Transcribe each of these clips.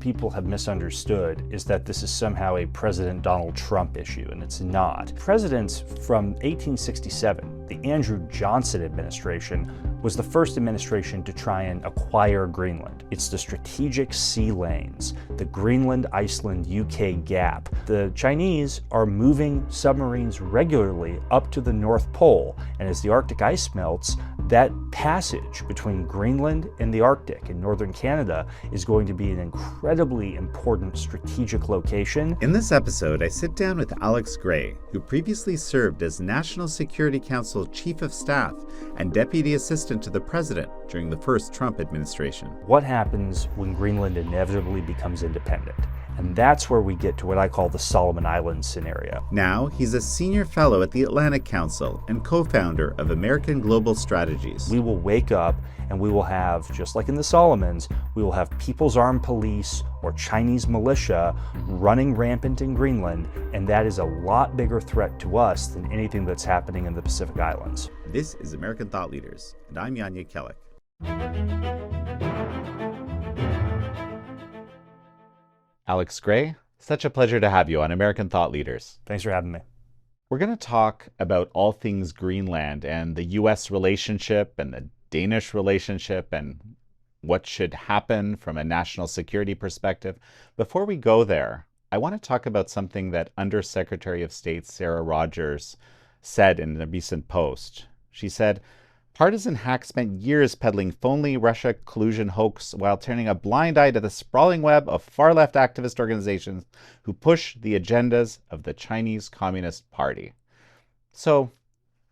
people have misunderstood is that this is somehow a President Donald Trump issue, and it's not. Presidents from 1867, the Andrew Johnson administration, was the first administration to try and acquire Greenland. It's the strategic sea lanes, the Greenland, Iceland, UK gap. The Chinese are moving submarines regularly up to the North Pole, and as the Arctic ice melts, that passage between Greenland and the Arctic in northern Canada is going to be an incredibly important strategic location. In this episode, I sit down with Alex Gray, who previously served as National Security Council Chief of Staff and Deputy Assistant to the President during the first Trump administration. What happens when Greenland inevitably becomes independent? And that's where we get to what I call the Solomon Islands scenario. Now, he's a senior fellow at the Atlantic Council and co-founder of American Global Strategies. We will wake up and we will have, just like in the Solomons, we will have People's Armed Police or Chinese militia running rampant in Greenland, and that is a lot bigger threat to us than anything that's happening in the Pacific Islands. This is American Thought Leaders, and I'm Yanya Kellick. Alex Gray, such a pleasure to have you on American Thought Leaders. Thanks for having me. We're going to talk about all things Greenland and the U.S. relationship and the Danish relationship and what should happen from a national security perspective. Before we go there, I want to talk about something that Undersecretary of State Sarah Rogers said in a recent post. She said, "Partisan hacks spent years peddling phony Russia collusion hoax while turning a blind eye to the sprawling web of far-left activist organizations who push the agendas of the Chinese Communist Party." So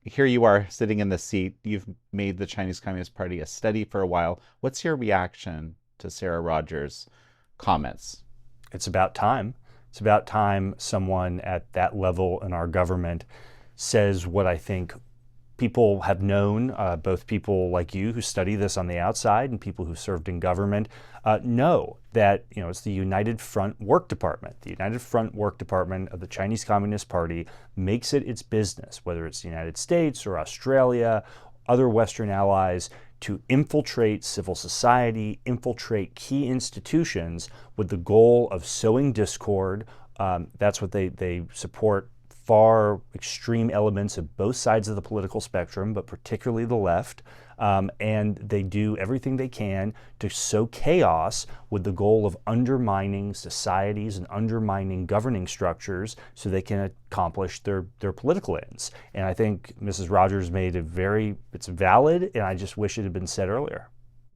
here you are sitting in the seat. You've made the Chinese Communist Party a study for a while. What's your reaction to Sarah Rogers' comments? It's about time. It's about time someone at that level in our government says what I think people have known, both people like you who study this on the outside and people who served in government, know that it's the United Front Work Department. The United Front Work Department of the Chinese Communist Party makes it its business, whether it's the United States or Australia, other Western allies, to infiltrate civil society, infiltrate key institutions with the goal of sowing discord. That's what they support. Far extreme elements of both sides of the political spectrum, but particularly the left, and they do everything they can to sow chaos with the goal of undermining societies and undermining governing structures so they can accomplish their political ends. And I think Mrs. Rogers made it's valid, and I just wish it had been said earlier.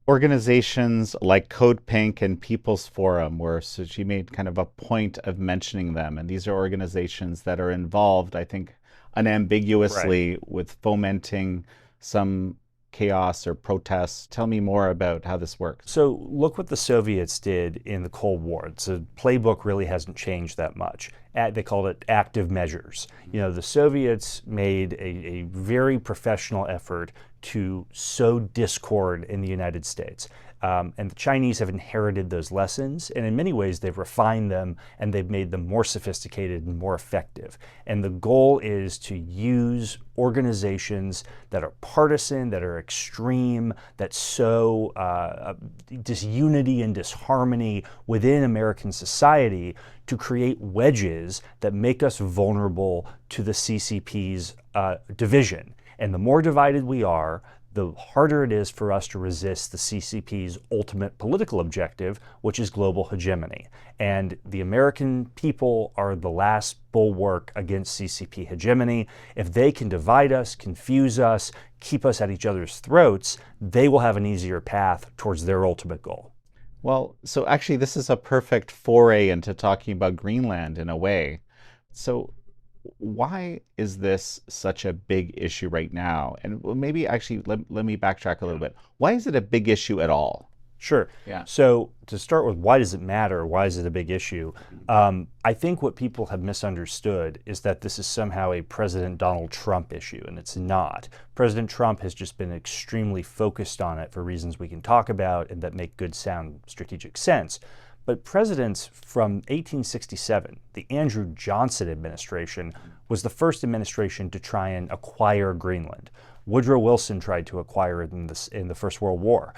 Organizations like Code Pink and People's Forum so she made kind of a point of mentioning them. And these are organizations that are involved, I think, unambiguously with fomenting some chaos or protests. Tell me more about how this works. So look what the Soviets did in the Cold War. The playbook really hasn't changed that much. They called it active measures. The Soviets made a very professional effort to sow discord in the United States. And the Chinese have inherited those lessons, and in many ways they've refined them and they've made them more sophisticated and more effective. And the goal is to use organizations that are partisan, that are extreme, that sow disunity and disharmony within American society to create wedges that make us vulnerable to the CCP's division. And the more divided we are, the harder it is for us to resist the CCP's ultimate political objective, which is global hegemony. And the American people are the last bulwark against CCP hegemony. If they can divide us, confuse us, keep us at each other's throats, they will have an easier path towards their ultimate goal. Well, so actually this is a perfect foray into talking about Greenland in a way. So why is this such a big issue right now? And maybe actually let me backtrack a little bit. Why is it a big issue at all? Sure. Yeah. So to start with, why does it matter? Why is it a big issue? I think what people have misunderstood is that this is somehow a President Donald Trump issue, and it's not. President Trump has just been extremely focused on it for reasons we can talk about and that make good, sound strategic sense. But presidents from 1867, the Andrew Johnson administration, was the first administration to try and acquire Greenland. Woodrow Wilson tried to acquire it in the First World War.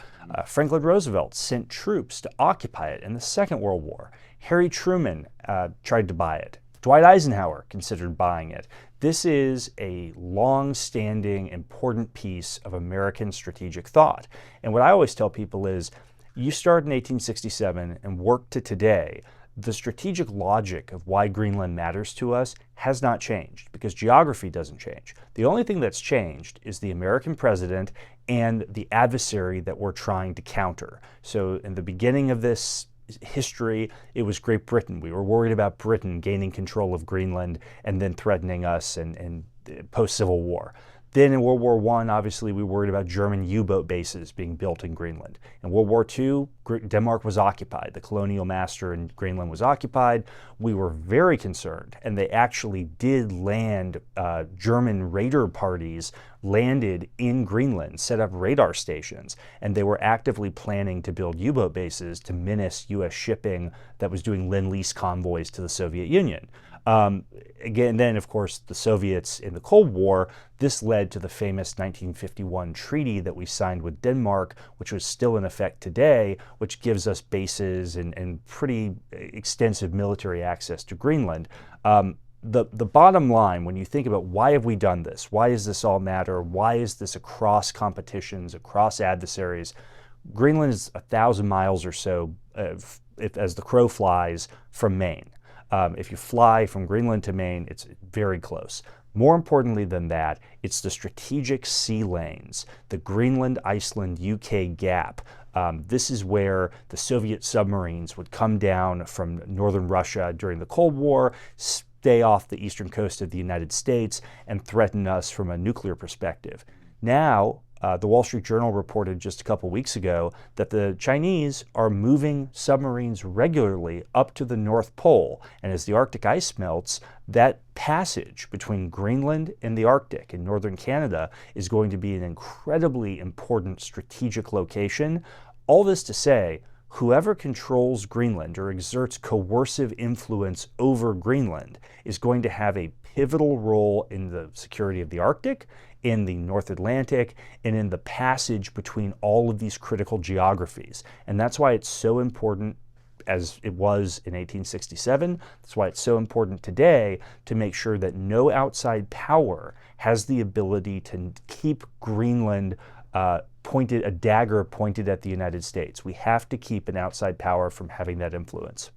Franklin Roosevelt sent troops to occupy it in the Second World War. Harry Truman tried to buy it. Dwight Eisenhower considered buying it. This is a long-standing, important piece of American strategic thought. And what I always tell people is, you start in 1867 and work to today, the strategic logic of why Greenland matters to us has not changed because geography doesn't change. The only thing that's changed is the American president and the adversary that we're trying to counter. So in the beginning of this history, it was Great Britain. We were worried about Britain gaining control of Greenland and then threatening us and post-Civil War. Then in World War I, obviously, we worried about German U-boat bases being built in Greenland. In World War II, Denmark was occupied. The colonial master in Greenland was occupied. We were very concerned, and they actually did land, German raider parties landed in Greenland, set up radar stations, and they were actively planning to build U-boat bases to menace U.S. shipping that was doing Lend-Lease convoys to the Soviet Union. Again, then, of course, the Soviets in the Cold War, this led to the famous 1951 treaty that we signed with Denmark, which was still in effect today, which gives us bases and pretty extensive military access to Greenland. The bottom line, when you think about why have we done this, why does this all matter, why is this across competitions, across adversaries, Greenland is 1,000 miles or so, as the crow flies, from Maine. If you fly from Greenland to Maine, it's very close. More importantly than that, it's the strategic sea lanes, the Greenland, Iceland, UK gap. This is where the Soviet submarines would come down from northern Russia during the Cold War, stay off the eastern coast of the United States, and threaten us from a nuclear perspective. Now, the Wall Street Journal reported just a couple weeks ago that the Chinese are moving submarines regularly up to the North Pole. And as the Arctic ice melts, that passage between Greenland and the Arctic in northern Canada is going to be an incredibly important strategic location. All this to say, whoever controls Greenland or exerts coercive influence over Greenland is going to have a pivotal role in the security of the Arctic, in the North Atlantic, and in the passage between all of these critical geographies. And that's why it's so important, as it was in 1867. That's why it's so important today to make sure that no outside power has the ability to keep Greenland a dagger pointed at the United States. We have to keep an outside power from having that influence.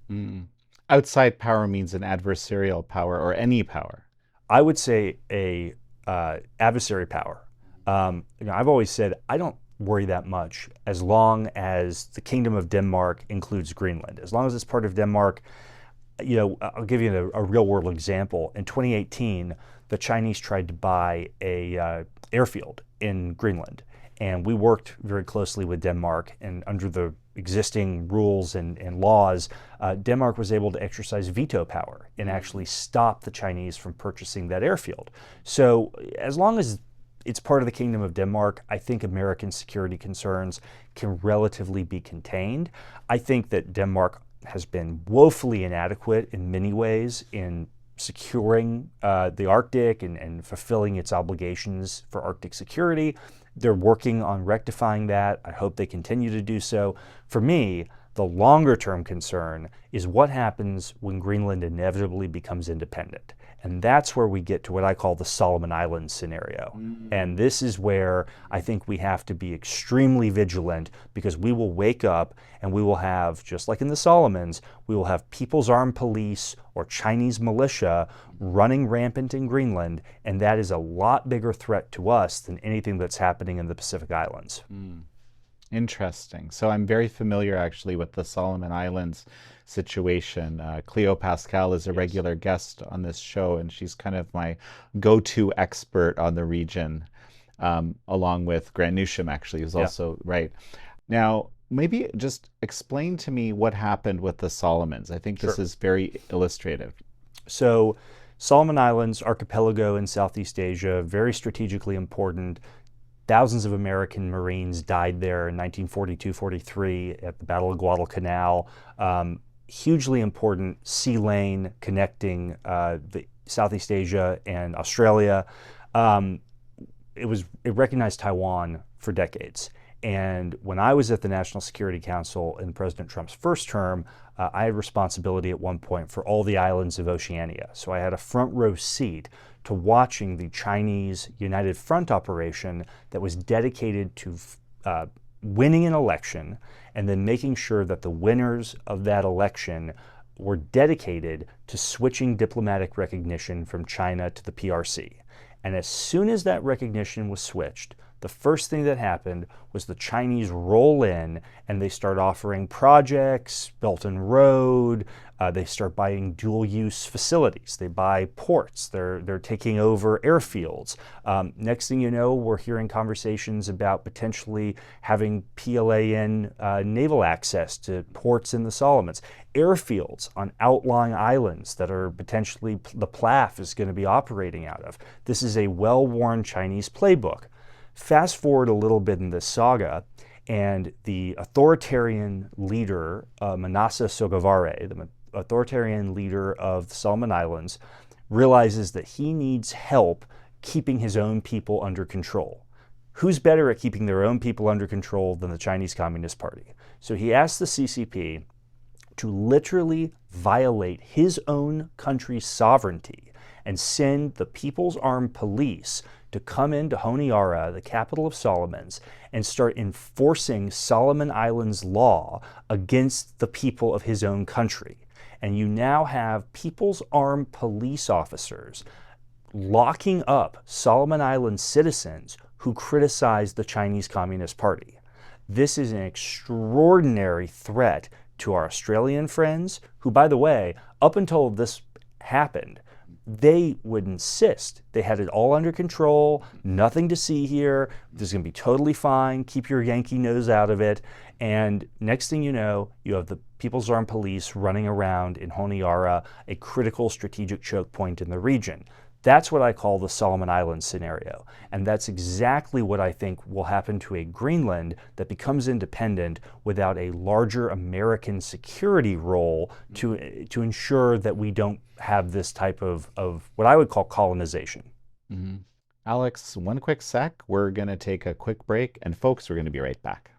Outside power means an adversarial power or any power. I would say a adversary power. I've always said I don't worry that much as long as the Kingdom of Denmark includes Greenland. As long as it's part of Denmark, I'll give you a real world example. In 2018, the Chinese tried to buy a airfield in Greenland. And we worked very closely with Denmark, and under the existing rules and laws, Denmark was able to exercise veto power and actually stop the Chinese from purchasing that airfield. So as long as it's part of the Kingdom of Denmark, I think American security concerns can relatively be contained. I think that Denmark has been woefully inadequate in many ways in securing the Arctic and fulfilling its obligations for Arctic security. They're working on rectifying that. I hope they continue to do so. For me, the longer term concern is what happens when Greenland inevitably becomes independent. And that's where we get to what I call the Solomon Islands scenario. And this is where I think we have to be extremely vigilant, because we will wake up and we will have, just like in the Solomons, we will have People's Armed Police or Chinese militia running rampant in Greenland, and that is a lot bigger threat to us than anything that's happening in the Pacific Islands. Interesting. So I'm very familiar actually with the Solomon Islands situation. Cleo Pascal is a regular guest on this show, and she's kind of my go-to expert on the region, along with Grant Newsham, actually, who's also right. Now, maybe just explain to me what happened with the Solomons. I think this is very illustrative. So Solomon Islands, archipelago in Southeast Asia, very strategically important. Thousands of American Marines died there in 1942-43 at the Battle of Guadalcanal. Hugely important sea lane connecting the Southeast Asia and Australia. it recognized Taiwan for decades. And when I was at the National Security Council in President Trump's first term, I had responsibility at one point for all the islands of Oceania. So I had a front row seat to watching the Chinese United Front operation that was dedicated to winning an election and then making sure that the winners of that election were dedicated to switching diplomatic recognition from China to the PRC. And as soon as that recognition was switched, the first thing that happened was the Chinese roll in and they start offering projects, Belt and Road, they start buying dual-use facilities. They buy ports. They're taking over airfields. Next thing you know, we're hearing conversations about potentially having PLAN naval access to ports in the Solomons. Airfields on outlying islands that are potentially the PLAF is going to be operating out of. This is a well-worn Chinese playbook. Fast forward a little bit in this saga, and the authoritarian leader, Manasseh Sogavare, the authoritarian leader of the Solomon Islands, realizes that he needs help keeping his own people under control. Who's better at keeping their own people under control than the Chinese Communist Party? So he asked the CCP to literally violate his own country's sovereignty and send the People's Armed Police to come into Honiara, the capital of Solomons, and start enforcing Solomon Islands law against the people of his own country. And you now have People's Armed Police officers locking up Solomon Islands citizens who criticize the Chinese Communist Party. This is an extraordinary threat to our Australian friends, who, by the way, up until this happened, they would insist they had it all under control, nothing to see here, this is going to be totally fine, keep your Yankee nose out of it. And next thing you know, you have the People's Armed Police running around in Honiara, a critical strategic choke point in the region. That's what I call the Solomon Islands scenario. And that's exactly what I think will happen to a Greenland that becomes independent without a larger American security role to ensure that we don't have this type of what I would call colonization. Mm-hmm. Alex, one quick sec. We're going to take a quick break. And folks, we're going to be right back.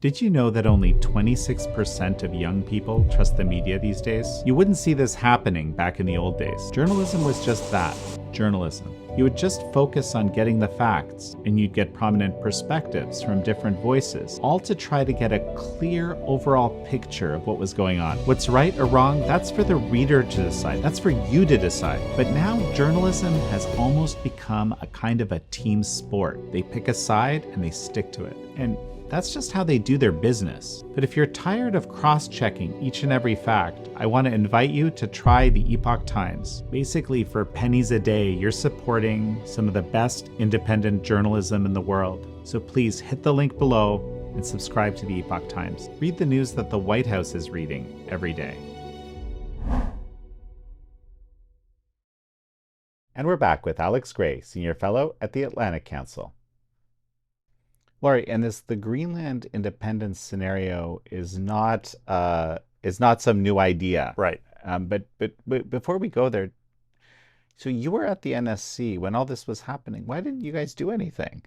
Did you know that only 26% of young people trust the media these days? You wouldn't see this happening back in the old days. Journalism was just that, journalism. You would just focus on getting the facts, and you'd get prominent perspectives from different voices, all to try to get a clear overall picture of what was going on. What's right or wrong, that's for the reader to decide. That's for you to decide. But now journalism has almost become a kind of a team sport. They pick a side and they stick to it. And that's just how they do their business. But if you're tired of cross-checking each and every fact, I want to invite you to try the Epoch Times. Basically, for pennies a day, you're supporting some of the best independent journalism in the world. So please hit the link below and subscribe to the Epoch Times. Read the news that the White House is reading every day. And we're back with Alex Gray, Senior Fellow at the Atlantic Council. Laurie, and the Greenland independence scenario is not some new idea, Right? But before we go there, so you were at the NSC when all this was happening. Why didn't you guys do anything?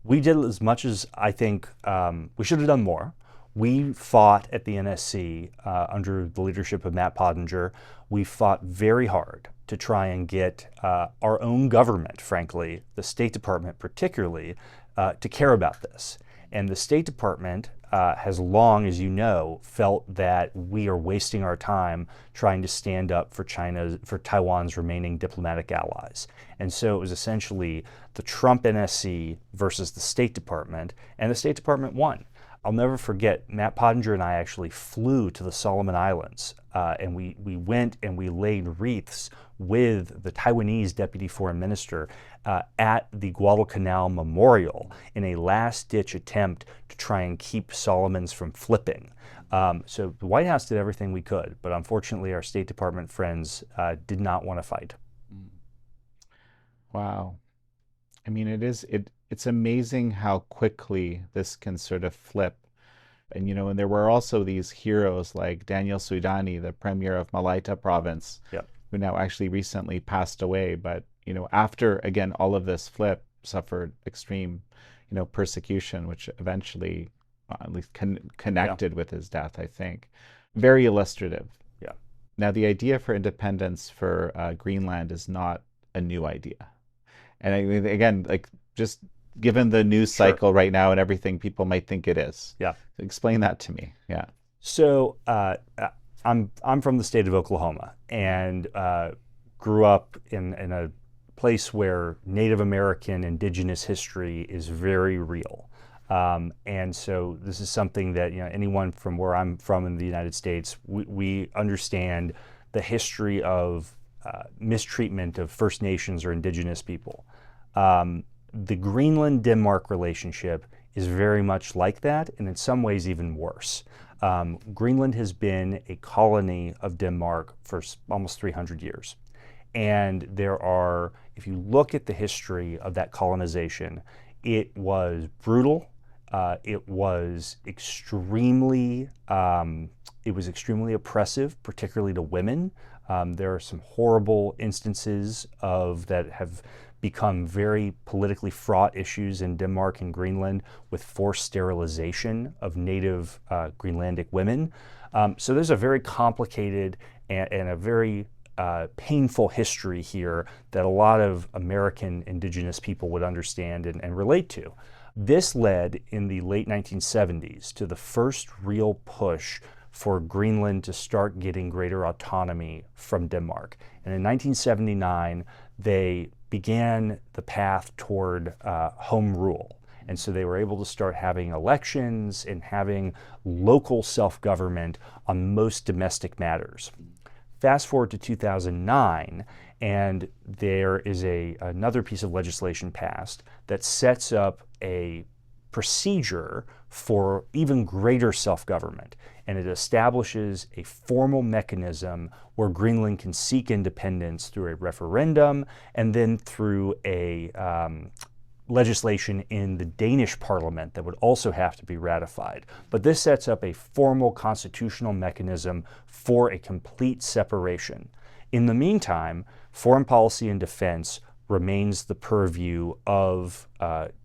We did as much as I think we should have done more. We fought at the NSC under the leadership of Matt Pottinger. We fought very hard to try and get our own government, frankly, the State Department particularly, to care about this. And the State Department has long, as you know, felt that we are wasting our time trying to stand up for Taiwan's remaining diplomatic allies. And so it was essentially the Trump NSC versus the State Department, and the State Department won. I'll never forget, Matt Pottinger and I actually flew to the Solomon Islands, and we went and we laid wreaths with the Taiwanese Deputy Foreign Minister at the Guadalcanal Memorial in a last-ditch attempt to try and keep Solomons from flipping. So the White House did everything we could, but unfortunately our State Department friends did not want to fight. Wow. I mean, it's amazing how quickly this can sort of flip. And, you know, and there were also these heroes like Daniel Suidani, the premier of Malaita province, Yep. who now actually recently passed away. But, after, again, all of this flip, suffered extreme, persecution, which eventually, at least connected with his death, I think. Very illustrative. Yeah. Now, the idea for independence for Greenland is not a new idea. And I mean, again, like, just given the news cycle right now and everything, people might think it is. Yeah. Explain that to me. Yeah. So I'm from the state of Oklahoma and grew up in a place where Native American indigenous history is very real. And so this is something that anyone from where I'm from in the United States, we understand the history of mistreatment of First Nations or indigenous people. The Greenland-Denmark relationship is very much like that, and in some ways even worse. Greenland has been a colony of Denmark for almost 300 years. And there are, if you look at the history of that colonization, it was brutal. It was extremely oppressive, particularly to women. There are some horrible instances of that have become very politically fraught issues in Denmark and Greenland with forced sterilization of native Greenlandic women. So there's a very complicated and a very painful history here that a lot of American indigenous people would understand and relate to. This led in the late 1970s to the first real push for Greenland to start getting greater autonomy from Denmark. And in 1979, they began the path toward home rule. And so they were able to start having elections and having local self-government on most domestic matters. Fast forward to 2009, and there is another piece of legislation passed that sets up a procedure for even greater self-government. And it establishes a formal mechanism where Greenland can seek independence through a referendum and then through a legislation in the Danish parliament that would also have to be ratified. But this sets up a formal constitutional mechanism for a complete separation. In the meantime, foreign policy and defense remains the purview of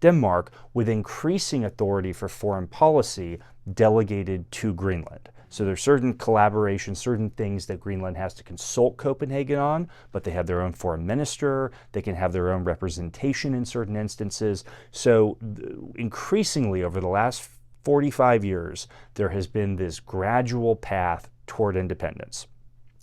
Denmark, with increasing authority for foreign policy delegated to Greenland. So there's certain collaboration, certain things that Greenland has to consult Copenhagen on, but they have their own foreign minister, they can have their own representation in certain instances. So increasingly over the last 45 years, there has been this gradual path toward independence.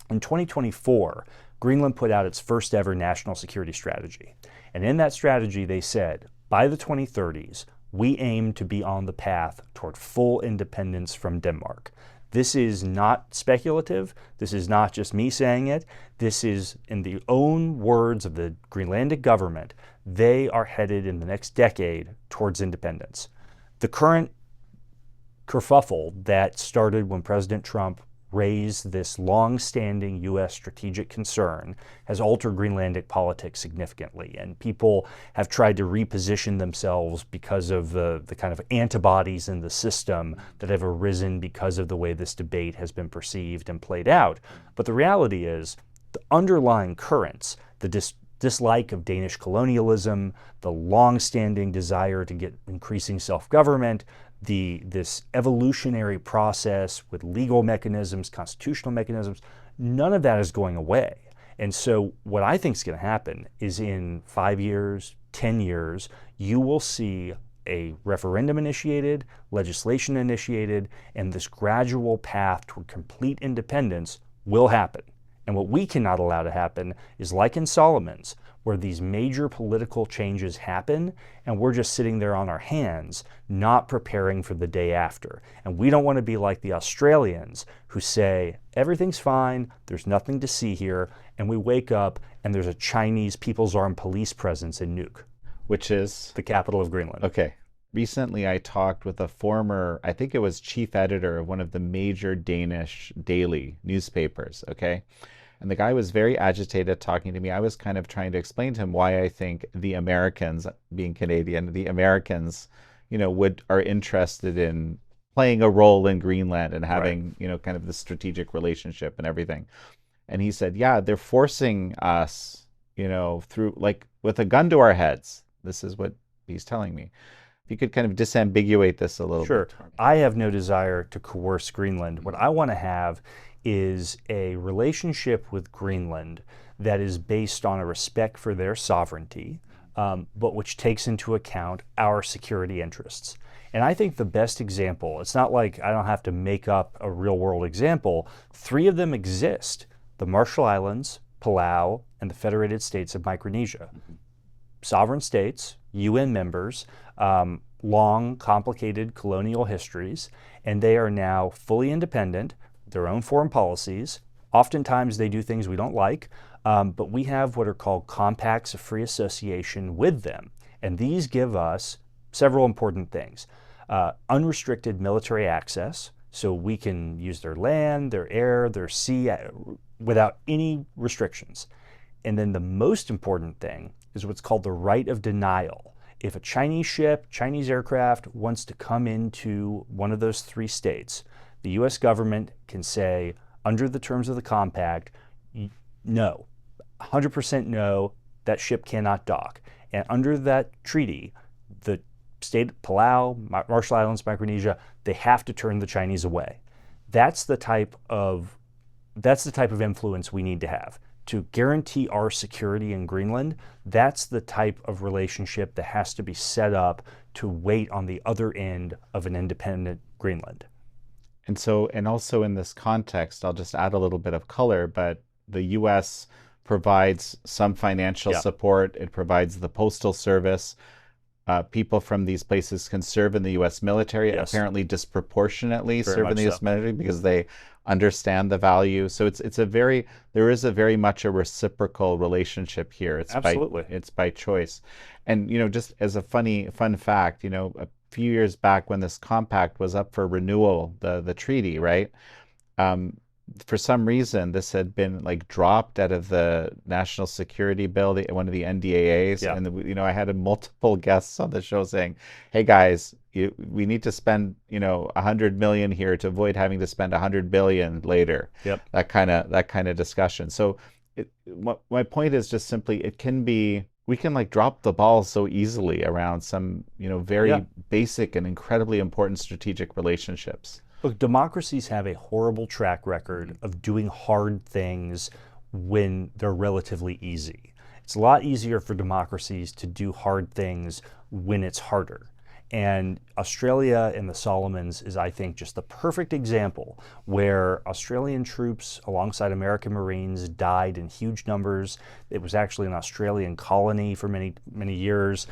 In 2024, Greenland put out its first ever national security strategy. And in that strategy, they said, by the 2030s, we aim to be on the path toward full independence from Denmark. This is not speculative. This is not just me saying it. This is in the own words of the Greenlandic government. They are headed in the next decade towards independence. The current kerfuffle that started when President Trump raised this long-standing U.S. strategic concern has altered Greenlandic politics significantly, and people have tried to reposition themselves because of the kind of antibodies in the system that have arisen because of the way this debate has been perceived and played out. But the reality is, the underlying currents, the dislike of Danish colonialism, the long-standing desire to get increasing self-government, this evolutionary process with legal mechanisms, constitutional mechanisms, none of that is going away. And so what I think is going to happen is in 5 years, 10 years, you will see a referendum initiated, legislation initiated, and this gradual path toward complete independence will happen. And what we cannot allow to happen is like in Solomon's, where these major political changes happen and we're just sitting there on our hands, not preparing for the day after. And we don't want to be like the Australians who say, everything's fine, there's nothing to see here, and we wake up and there's a Chinese People's Armed Police presence in Nuuk. Which is? The capital of Greenland. Okay. Recently, I talked with a former, I think it was chief editor of one of the major Danish daily newspapers, okay? And the guy was very agitated talking to me. I was kind of trying to explain to him why I think the Americans, being Canadian, the Americans, are interested in playing a role in Greenland and having, kind of the strategic relationship and everything. And he said, yeah, they're forcing us through like with a gun to our heads. This is what he's telling me. If you could kind of disambiguate this a little Sure. bit for me. I have no desire to coerce Greenland. What I want to have is a relationship with Greenland that is based on a respect for their sovereignty, but which takes into account our security interests. And I think the best example, it's not like I don't have to make up a real world example. Three of them exist: the Marshall Islands, Palau, and the Federated States of Micronesia. Sovereign states, UN members, long, complicated colonial histories, and they are now fully independent, their own foreign policies. Oftentimes they do things we don't like, but we have what are called compacts of free association with them. And these give us several important things. Unrestricted military access, so we can use their land, their air, their sea without any restrictions. And then the most important thing is what's called the right of denial. If a Chinese ship, Chinese aircraft wants to come into one of those three states, the US government can say, under the terms of the compact, no, 100% no, that ship cannot dock. And under that treaty, the state of Palau, Marshall Islands, Micronesia, they have to turn the Chinese away. That's the type of influence we need to have. To guarantee our security in Greenland, that's the type of relationship that has to be set up to wait on the other end of an independent Greenland. And so, and also in this context, I'll just add a little bit of color, but the US provides some financial support. It provides the postal service. People from these places can serve in the US military, apparently disproportionately serve in the US military because they understand the value. So there is a very much a reciprocal relationship here. Absolutely. It's by choice. And, just as a fun fact, a few years back when this compact was up for renewal, the treaty, right? For some reason, this had been like dropped out of the national security bill, one of the NDAAs. Yeah. And, I had multiple guests on the show saying, hey guys, we need to spend, 100 million here to avoid having to spend 100 billion later. Yep. That kind of discussion. So my point is just simply, we can like drop the ball so easily around some, very basic and incredibly important strategic relationships. Look, democracies have a horrible track record of doing hard things when they're relatively easy. It's a lot easier for democracies to do hard things when it's harder. And Australia and the Solomons is, I think, just the perfect example where Australian troops alongside American Marines died in huge numbers. It was actually an Australian colony for many, many years.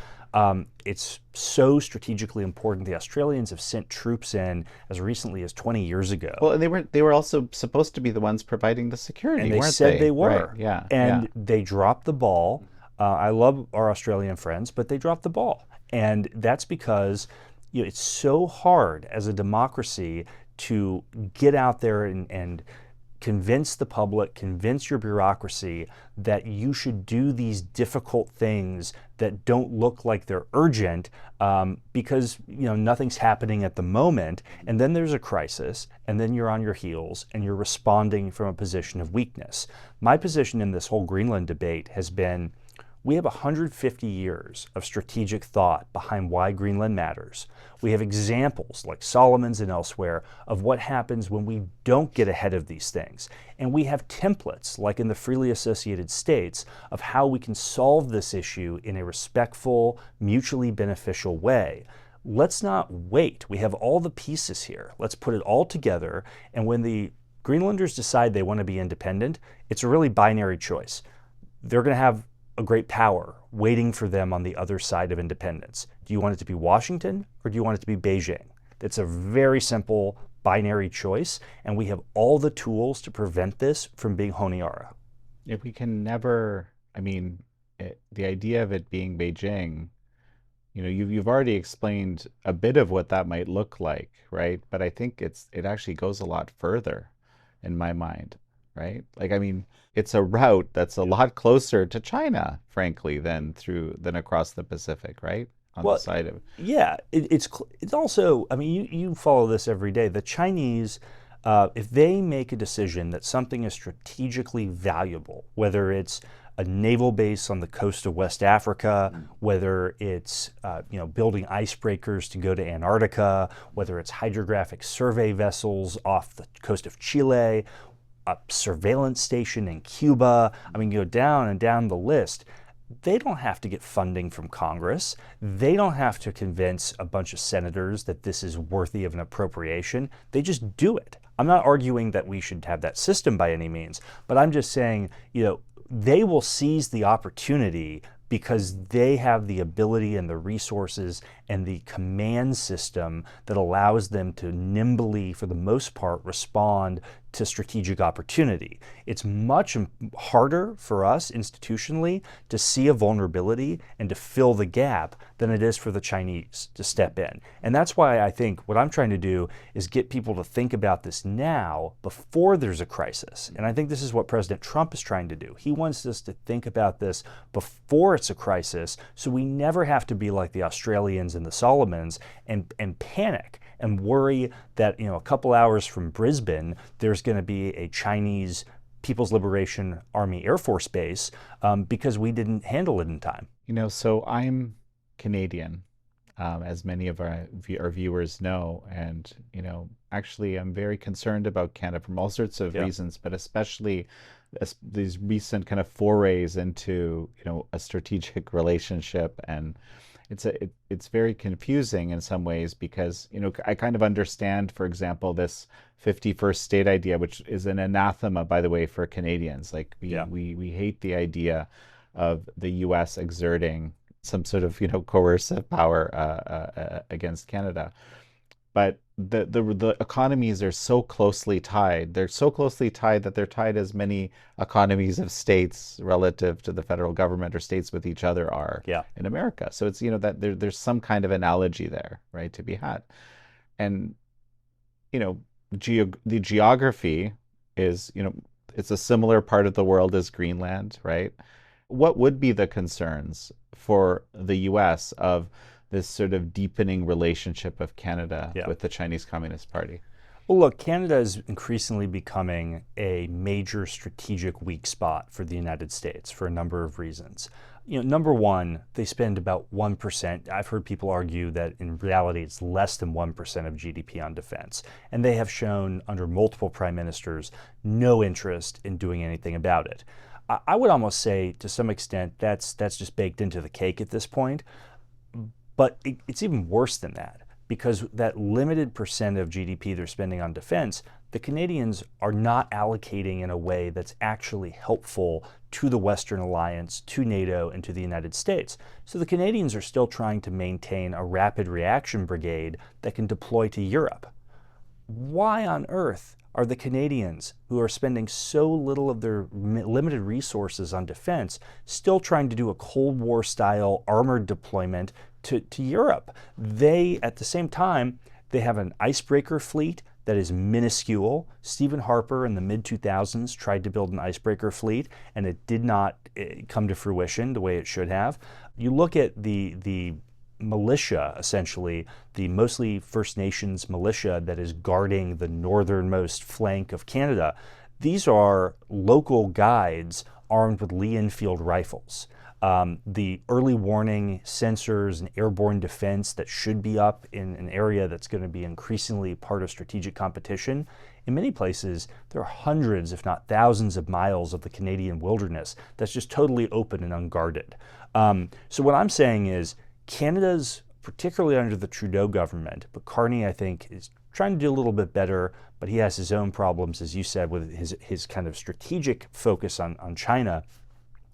It's so strategically important. The Australians have sent troops in as recently as 20 years ago. Well, and they were also supposed to be the ones providing the security, and they weren't said they were. Right. Yeah. And they dropped the ball. I love our Australian friends, but they dropped the ball. And that's because it's so hard as a democracy to get out there and convince the public, convince your bureaucracy that you should do these difficult things that don't look like they're urgent because nothing's happening at the moment. And then there's a crisis, and then you're on your heels and you're responding from a position of weakness. My position in this whole Greenland debate has been, we have 150 years of strategic thought behind why Greenland matters. We have examples like Solomon's and elsewhere of what happens when we don't get ahead of these things. And we have templates, like in the freely associated states, of how we can solve this issue in a respectful, mutually beneficial way. Let's not wait. We have all the pieces here. Let's put it all together. And when the Greenlanders decide they want to be independent, it's a really binary choice. They're going to have a great power waiting for them on the other side of independence. Do you want it to be Washington or do you want it to be Beijing? It's a very simple binary choice, and we have all the tools to prevent this from being Honiara. If we can never, the idea of it being Beijing, you've already explained a bit of what that might look like, right? But I think it actually goes a lot further in my mind. Right? It's a route that's a lot closer to China, frankly, than across the Pacific, right? On the side of it. Yeah, it's also, you follow this every day. The Chinese, if they make a decision that something is strategically valuable, whether it's a naval base on the coast of West Africa, whether it's building icebreakers to go to Antarctica, whether it's hydrographic survey vessels off the coast of Chile, a surveillance station in Cuba. I mean, go down and down the list. They don't have to get funding from Congress. They don't have to convince a bunch of senators that this is worthy of an appropriation. They just do it. I'm not arguing that we should have that system by any means, but I'm just saying, they will seize the opportunity because they have the ability and the resources and the command system that allows them to nimbly, for the most part, respond to strategic opportunity. It's much harder for us institutionally to see a vulnerability and to fill the gap than it is for the Chinese to step in. And that's why I think what I'm trying to do is get people to think about this now before there's a crisis. And I think this is what President Trump is trying to do. He wants us to think about this before it's a crisis so we never have to be like the Australians and the Solomons and panic and worry that a couple hours from Brisbane there's going to be a Chinese People's Liberation Army Air Force base because we didn't handle it in time. So I'm Canadian, as many of our viewers know, and actually I'm very concerned about Canada from all sorts of reasons, but especially these recent kind of forays into a strategic relationship. And it's very confusing in some ways because I kind of understand, for example, this 51st state idea, which is an anathema, by the way, for Canadians. Like we hate the idea of the U.S. exerting some sort of coercive power against Canada. But the economies are so closely tied. They're so closely tied that they're tied as many economies of states relative to the federal government or states with each other are in America. So it's that there's some kind of analogy there, right, to be had. And the geography is it's a similar part of the world as Greenland, right? What would be the concerns for the U.S. of this sort of deepening relationship of Canada with the Chinese Communist Party? Well, look, Canada is increasingly becoming a major strategic weak spot for the United States for a number of reasons. Number one, they spend about 1%. I've heard people argue that in reality it's less than 1% of GDP on defense. And they have shown under multiple prime ministers no interest in doing anything about it. I would almost say to some extent that's just baked into the cake at this point. But it's even worse than that, because that limited percent of GDP they're spending on defense, the Canadians are not allocating in a way that's actually helpful to the Western Alliance, to NATO, and to the United States. So the Canadians are still trying to maintain a rapid reaction brigade that can deploy to Europe. Why on earth are the Canadians, who are spending so little of their limited resources on defense, still trying to do a Cold War-style armored deployment to Europe? They, at the same time, they have an icebreaker fleet that is minuscule. Stephen Harper in the mid-2000s tried to build an icebreaker fleet, and it did not come to fruition the way it should have. You look at the militia, essentially, the mostly First Nations militia that is guarding the northernmost flank of Canada. These are local guides armed with Lee Enfield rifles. The early warning sensors and airborne defense that should be up in an area that's going to be increasingly part of strategic competition. In many places, there are hundreds, if not thousands of miles of the Canadian wilderness that's just totally open and unguarded. So what I'm saying is Canada's, particularly under the Trudeau government, but Carney, I think, is trying to do a little bit better, but he has his own problems, as you said, with his kind of strategic focus on China.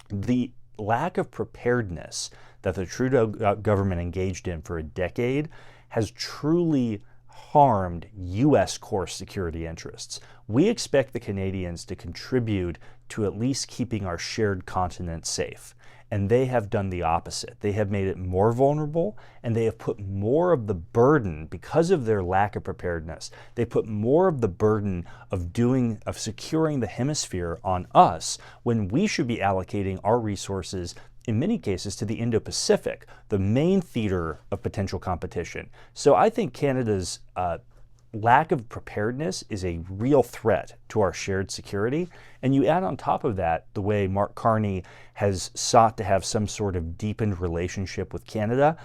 The lack of preparedness that the Trudeau government engaged in for a decade has truly harmed U.S. core security interests. We expect the Canadians to contribute to at least keeping our shared continent safe. And they have done the opposite. They have made it more vulnerable, and they have put more of the burden, because of their lack of preparedness, they put more of the burden of securing the hemisphere on us, when we should be allocating our resources, in many cases, to the Indo-Pacific, the main theater of potential competition. So I think Canada's lack of preparedness is a real threat to our shared security. And you add on top of that the way Mark Carney has sought to have some sort of deepened relationship with Canada,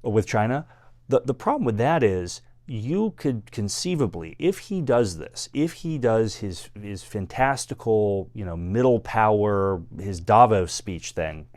or with China. The problem with that is you could conceivably, if he does this, if he does his fantastical, middle power, his Davos speech thing,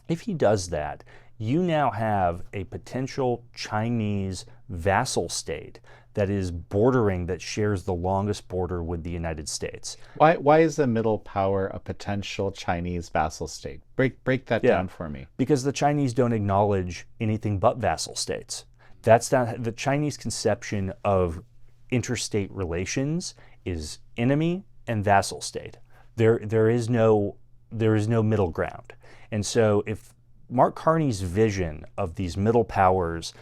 if he does that, you now have a potential Chinese vassal state that is bordering, that shares the longest border with the United States. Why is the middle power a potential Chinese vassal state? Break that down for me. Because the Chinese don't acknowledge anything but vassal states. That's not the Chinese conception of interstate relations is enemy and vassal state. There is no middle ground. And so if Mark Carney's vision of these middle powers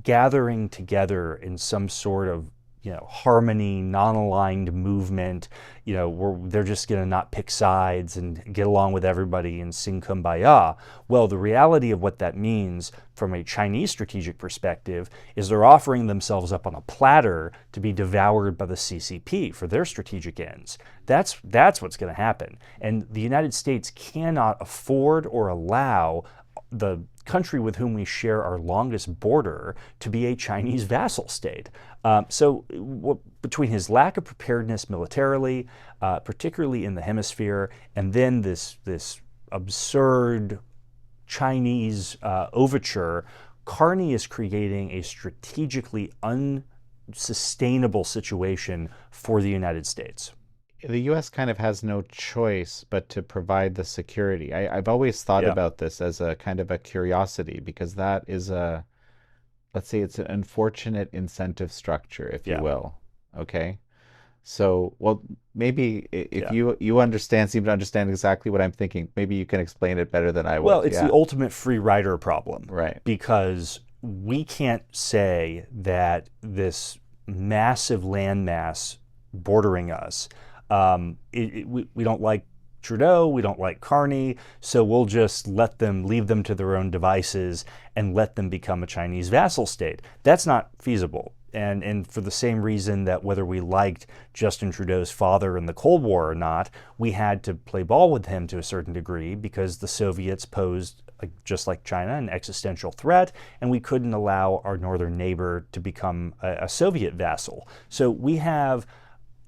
gathering together in some sort of harmony, non-aligned movement, where they're just going to not pick sides and get along with everybody and sing kumbaya. Well, the reality of what that means from a Chinese strategic perspective is they're offering themselves up on a platter to be devoured by the CCP for their strategic ends. That's what's going to happen. And the United States cannot afford or allow the country with whom we share our longest border to be a Chinese vassal state. So between his lack of preparedness militarily, particularly in the hemisphere, and then this absurd Chinese overture, Carney is creating a strategically unsustainable situation for the United States. The U.S. kind of has no choice but to provide the security. I've always thought about this as a kind of a curiosity, because that is let's say it's an unfortunate incentive structure, if you will. Okay. So, well, maybe if you seem to understand exactly what I'm thinking, maybe you can explain it better than I will. Well, it's the ultimate free rider problem. Right. Because we can't say that this massive landmass bordering us, we don't like Trudeau, we don't like Carney, so we'll just leave them to their own devices and let them become a Chinese vassal state. That's not feasible. And for the same reason that whether we liked Justin Trudeau's father in the Cold War or not, we had to play ball with him to a certain degree because the Soviets posed, just like China, an existential threat, and we couldn't allow our northern neighbor to become a Soviet vassal. So we have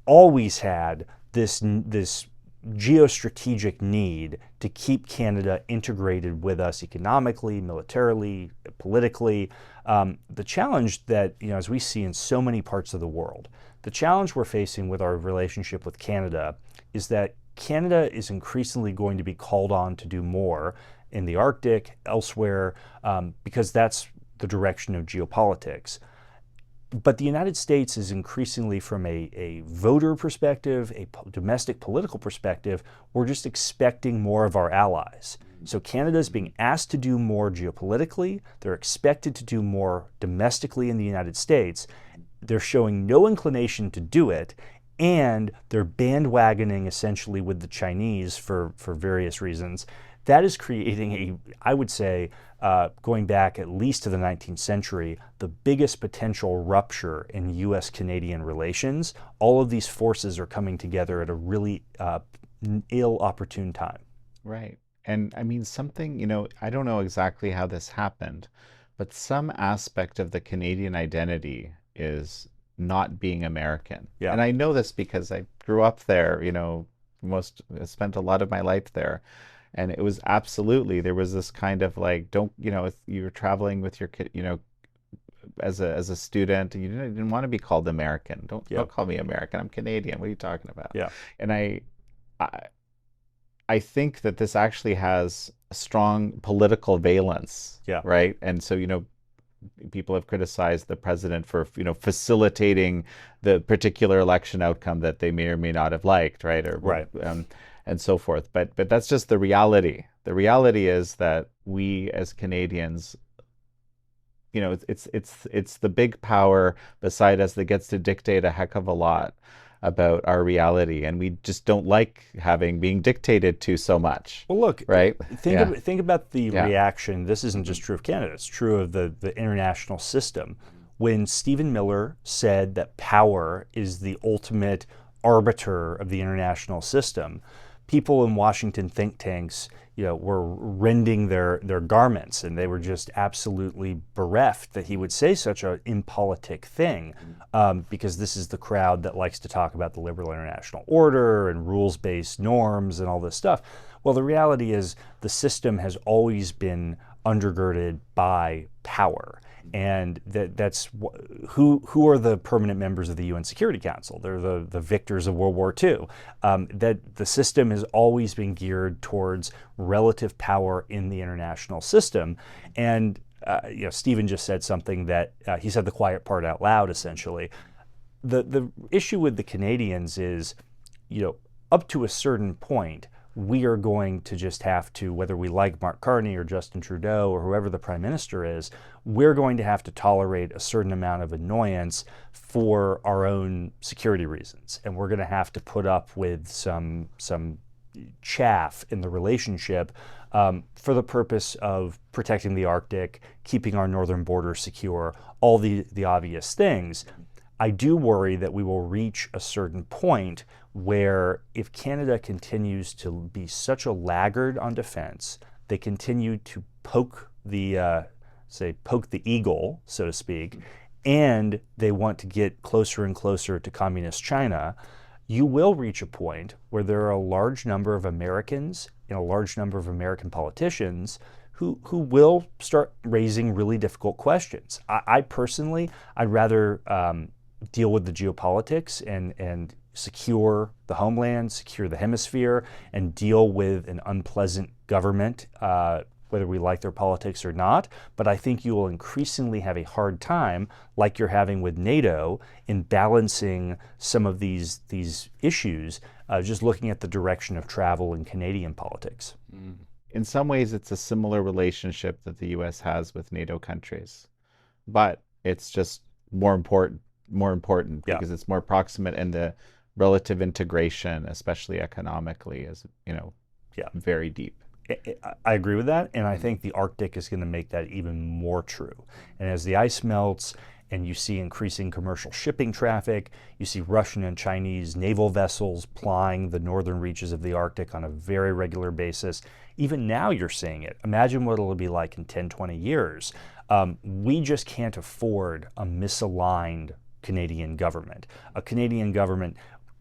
always had this geostrategic need to keep Canada integrated with us economically, militarily, politically. The challenge that, as we see in so many parts of the world, the challenge we're facing with our relationship with Canada is that Canada is increasingly going to be called on to do more in the Arctic, elsewhere, because that's the direction of geopolitics. But the United States is increasingly, from a voter perspective, a domestic political perspective, we're just expecting more of our allies. So Canada is being asked to do more geopolitically. They're expected to do more domestically in the United States. They're showing no inclination to do it, and they're bandwagoning essentially with the Chinese for various reasons. That is creating I would say, going back at least to the 19th century, the biggest potential rupture in U.S.-Canadian relations. All of these forces are coming together at a really ill-opportune time. Right. And I mean, something, I don't know exactly how this happened, but some aspect of the Canadian identity is not being American. Yeah. And I know this because I grew up there, I spent a lot of my life there. And it was absolutely, there was this kind of like, if you were traveling with your kid, as a student, and you didn't want to be called American. Don't call me American. I'm Canadian. What are you talking about? Yeah. And I think that this actually has a strong political valence. Yeah. Right. And so, people have criticized the president for, facilitating the particular election outcome that they may or may not have liked. Right. And so forth. But that's just the reality. The reality is that we as Canadians, it's the big power beside us that gets to dictate a heck of a lot about our reality, and we just don't like being dictated to so much. Well, look, right? Think about the reaction. This isn't just true of Canada; it's true of the international system. when Stephen Miller said that power is the ultimate arbiter of the international system, people in Washington think tanks, were rending their garments, and they were just absolutely bereft that he would say such an impolitic thing, because this is the crowd that likes to talk about the liberal international order and rules-based norms and all this stuff. Well, the reality is the system has always been undergirded by power. And that's who are the permanent members of the UN Security Council. They're the victors of World War II. That the system has always been geared towards relative power in the international system. And Stephen just said something that he said the quiet part out loud, essentially. The issue with the Canadians is, up to a certain point, we are going to just have to, whether we like Mark Carney or Justin Trudeau or whoever the prime minister is, we're going to have to tolerate a certain amount of annoyance for our own security reasons. And we're going to have to put up with some chaff in the relationship for the purpose of protecting the Arctic, keeping our northern border secure, all the obvious things. I do worry that we will reach a certain point where if Canada continues to be such a laggard on defense, they continue to poke the eagle, so to speak, and they want to get closer and closer to communist China, you will reach a point where there are a large number of Americans and a large number of American politicians who will start raising really difficult questions. I personally, I'd rather deal with the geopolitics and secure the homeland, secure the hemisphere, and deal with an unpleasant government, whether we like their politics or not. But I think you will increasingly have a hard time, like you're having with NATO, in balancing some of these issues, just looking at the direction of travel in Canadian politics. In some ways, it's a similar relationship that the U.S. has with NATO countries, but it's just more important because it's more proximate, and the relative integration, especially economically, is very deep. I agree with that, and I think the Arctic is going to make that even more true. And as the ice melts and you see increasing commercial shipping traffic, you see Russian and Chinese naval vessels plying the northern reaches of the Arctic on a very regular basis. Even now you're seeing it. Imagine what it'll be like in 10, 20 years. We just can't afford a misaligned Canadian government. A Canadian government,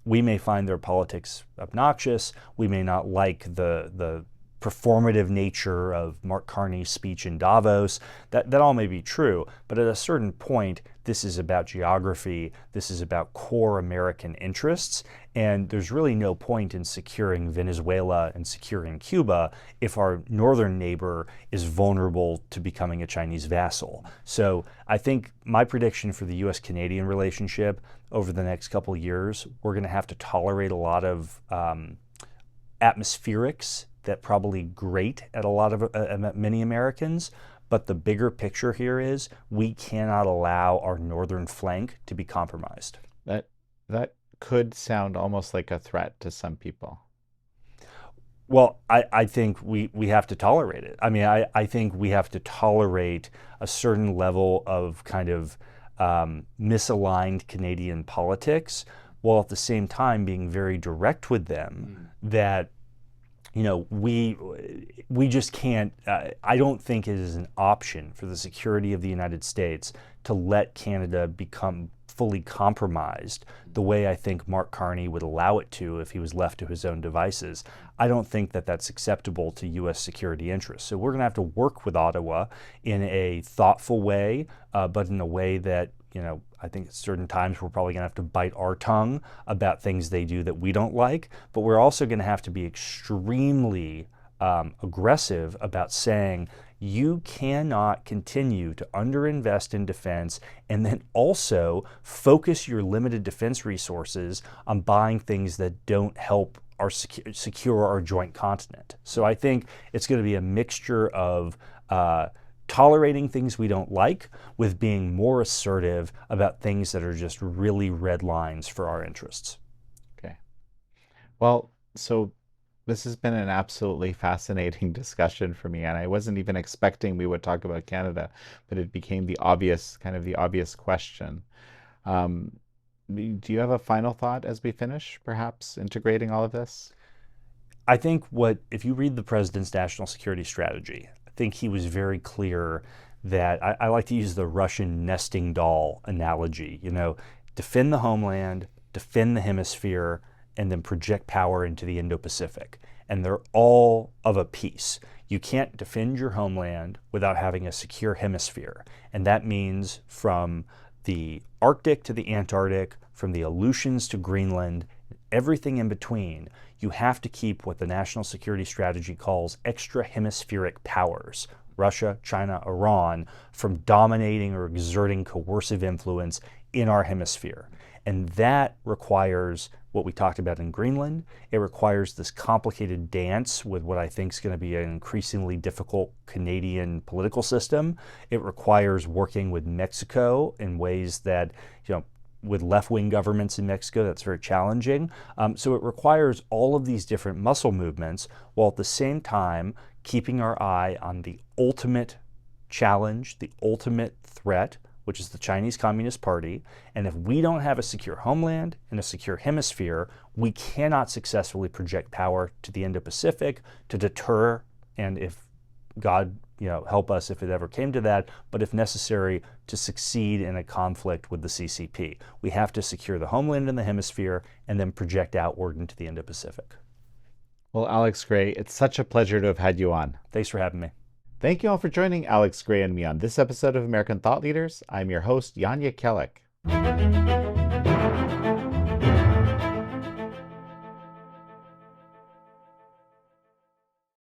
we may find their politics obnoxious, we may not like the performative nature of Mark Carney's speech in Davos. That all may be true, but at a certain point, this is about geography, this is about core American interests, and there's really no point in securing Venezuela and securing Cuba if our northern neighbor is vulnerable to becoming a Chinese vassal. So I think my prediction for the US-Canadian relationship over the next couple of years, we're going to have to tolerate a lot of atmospherics that probably grate at a lot of many Americans. But the bigger picture here is we cannot allow our northern flank to be compromised. That could sound almost like a threat to some people. Well, I think we have to tolerate it. I mean, I think we have to tolerate a certain level of kind of misaligned Canadian politics, while at the same time being very direct with them that we just can't, I don't think it is an option for the security of the United States to let Canada become fully compromised the way I think Mark Carney would allow it to if he was left to his own devices. I don't think that that's acceptable to U.S. security interests. So we're going to have to work with Ottawa in a thoughtful way, but in a way that, I think at certain times we're probably going to have to bite our tongue about things they do that we don't like, but we're also going to have to be extremely aggressive about saying you cannot continue to underinvest in defense and then also focus your limited defense resources on buying things that don't help our secure our joint continent. So I think it's going to be a mixture of tolerating things we don't like with being more assertive about things that are just really red lines for our interests. Okay. Well, so This has been an absolutely fascinating discussion for me, and I wasn't even expecting we would talk about Canada, but it became the obvious, kind of the obvious question. Um, do you have a final thought as we finish, perhaps integrating all of this? I think if you read the president's national security strategy, I think he was very clear that I like to use the Russian nesting doll analogy. Defend the homeland, defend the hemisphere, and then project power into the Indo-Pacific. And they're all of a piece. You can't defend your homeland without having a secure hemisphere. And that means from the Arctic to the Antarctic, from the Aleutians to Greenland, everything in between, you have to keep what the national security strategy calls extra hemispheric powers, Russia, China, Iran, from dominating or exerting coercive influence in our hemisphere. And that requires what we talked about in Greenland. It requires this complicated dance with what I think is going to be an increasingly difficult Canadian political system. It requires working with Mexico in ways that, with left-wing governments in Mexico, that's very challenging. So it requires all of these different muscle movements, while at the same time keeping our eye on the ultimate challenge, the ultimate threat, which is the Chinese Communist Party. And if we don't have a secure homeland and a secure hemisphere, we cannot successfully project power to the Indo-Pacific to deter, and if God, help us if it ever came to that, but if necessary, to succeed in a conflict with the CCP. We have to secure the homeland and the hemisphere and then project outward into the Indo-Pacific. Well, Alex Gray, it's such a pleasure to have had you on. Thanks for having me. Thank you all for joining Alex Gray and me on this episode of American Thought Leaders. I'm your host, Jan Jekielek.